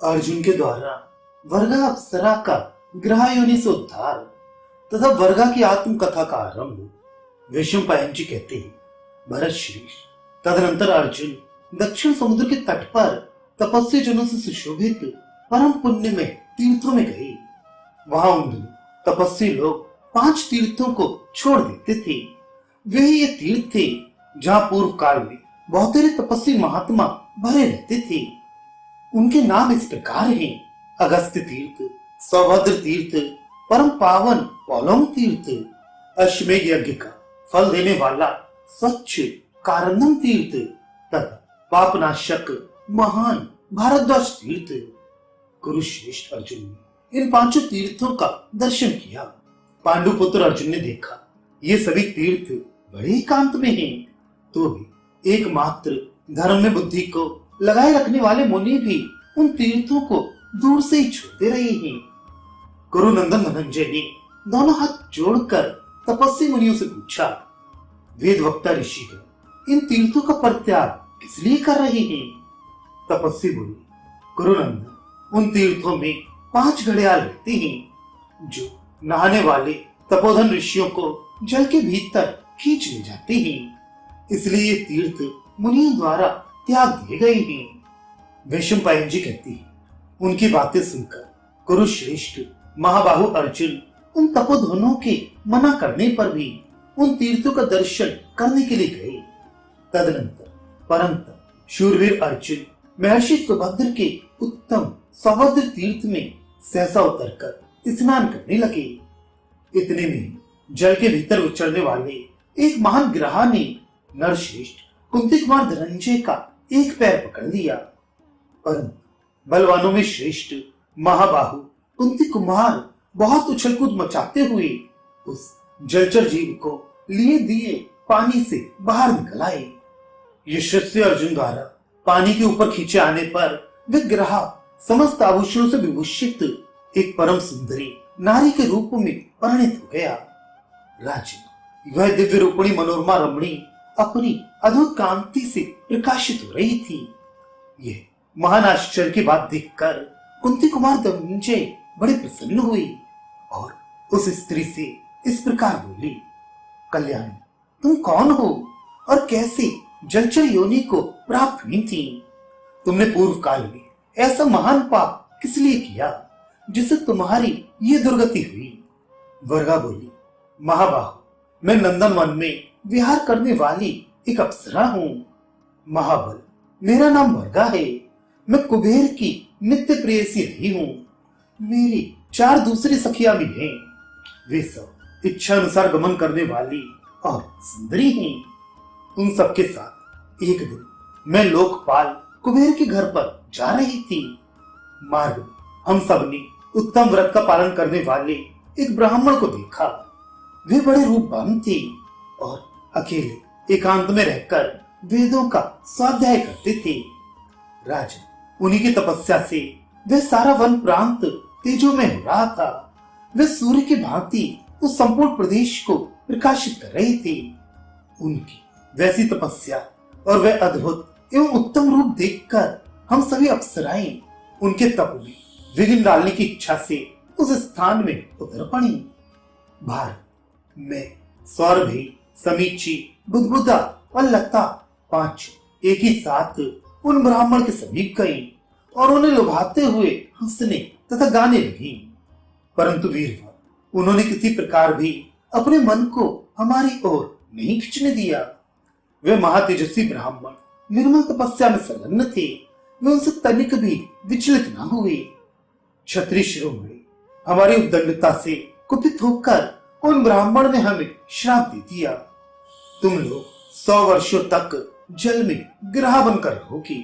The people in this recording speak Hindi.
अर्जुन के द्वारा वर्गा अप्सरा का ग्रह योनि से उद्धार तथा वर्गा की आत्म कथा का आरंभ वैशंपायन जी कहते हैं। भरत श्रेष्ठ तदनंतर अर्जुन दक्षिण समुद्र के तट पर तपस्वी जनों से सुशोभित परम पुण्य में तीर्थों में गए। वहां उन दिनों तपस्वी लोग 5 तीर्थों को छोड़ देते थे। वे ये तीर्थ थे जहां पूर्व काल में बहुत सारे तपस्वी महात्मा भरे रहते थे। उनके नाम इस प्रकार हैं: अगस्त्य तीर्थ, सौभद्र तीर्थ, परम पावन पौलोम तीर्थ, अश्वमेध यज्ञ का फल देने वाला स्वच्छ कारंदम तीर्थ तथा पापनाशक महान भारद्वाज तीर्थ। कुरुश्रेष्ठ अर्जुन ने इन 5 तीर्थों का दर्शन किया। पांडुपुत्र अर्जुन ने देखा ये सभी तीर्थ बड़े एकांत में हैं, तो भी एकमात्र धर्म में बुद्धि को लगाए रखने वाले मुनि भी उन तीर्थों को दूर से ही छोड़ते रहे हैं। कुरुनंदन धनंजय ने दोनों हाथ जोड़कर तपस्वी मुनियों से पूछा, वेद वक्ता ऋषिगण इन तीर्थों का परित्याग किस लिए कर रहे हैं? तपस्वी बोले, कुरुनंदन उन तीर्थों में 5 घड़ियाल रहते हैं जो नहाने वाले तपोधन ऋषियों को जल के भीतर खींच ले जाते हैं, इसलिए ये तीर्थ मुनियों द्वारा त्याग दिए गए हैं। वैशंपायन जी कहती है, उनकी बातें सुनकर कुरुश्रेष्ठ महाबाहु अर्जुन उन तपोधनों के मना करने पर भी उन तीर्थों का दर्शन करने के लिए गए। तदनंतर परंतप शूरवीर अर्जुन महर्षि सुभद्र के उत्तम सौभद्र तीर्थ में सहसा उतरकर स्नान करने लगे। इतने में जल के भीतर विचरने वाले एक महान ग्रह ने नरश्रेष्ठ कुंती कुमार धनंजय का एक पैर पकड़ लिया। परंतु बलवानों में श्रेष्ठ महाबाहु कुंती कुमार बहुत उछल कूद मचाते हुए उस जलचर जीव को लिए दिए पानी से बाहर निकल आए। यशस्वी अर्जुन द्वारा पानी के ऊपर खींचे आने पर वे ग्रह समस्त आभूषणों से विभूषित एक परम सुंदरी नारी के रूप में परिणित हो गया। राजन वह दिव्य रूपणी मनोरमा रमणी अपनी अद्भुत कांति से प्रकाशित हो रही थी। यह महान आश्चर्य की बात देखकर कुंती कुमार धनंजय बड़े प्रसन्न हुई और उस स्त्री से इस प्रकार बोली, कल्याणी तुम कौन हो और कैसे जलचर योनि को प्राप्त हुई थी? तुमने पूर्व काल में ऐसा महान पाप किस लिए किया जिससे तुम्हारी ये दुर्गति हुई? वर्गा बोली, महाबाहु मैं नंदनवन में विहार करने वाली एक अप्सरा हूँ। महाबल मेरा नाम वर्गा है। मैं कुबेर की नित्य प्रेयसी रही हूँ। मेरी 4 दूसरी सखियां भी हैं। वे सब इच्छा अनुसार गमन करने वाली और सुंदरी हैं। उन सबके साथ एक दिन मैं लोकपाल कुबेर के घर पर जा रही थी। मार्ग में हम सब ने उत्तम व्रत का पालन करने वाले एक ब्राह्मण को देखा। वे बड़े रूपवान थे और अकेले एकांत में रहकर वेदों का स्वाध्याय करते थे। राजन उन्हीं की तपस्या से वह सारा वन प्रांत तेजो में हो रहा था। वे सूर्य की भांति उस संपूर्ण प्रदेश को प्रकाशित कर रहे थे। उनकी वैसी तपस्या और वह अद्भुत एवं उत्तम रूप देखकर हम सभी अप्सराएं उनके तप में विघ्न डालने की इच्छा से उस स्थान में उतर पड़ी। भारत में सौरभि, समीची, बुदबुदा और लता 5 एक ही साथ उन ब्राह्मण के समीप गई और उन्हें लुभाते हुए हंसने तथा गाने लगी। परंतु वीरवर उन्होंने किसी प्रकार भी अपने मन को हमारी ओर नहीं खींचने दिया। वे महातेजस्वी ब्राह्मण निर्मल तपस्या में संलग्न थे। वे उनसे तनिक भी विचलित न हुए। क्षत्रिय शिरोमणि हमारी उद्दंडता से कुपित होकर उन ब्राह्मण ने हमें श्राप दे दिया, तुम लोग 100 वर्षों तक जल में ग्रह बनकर रहोगे।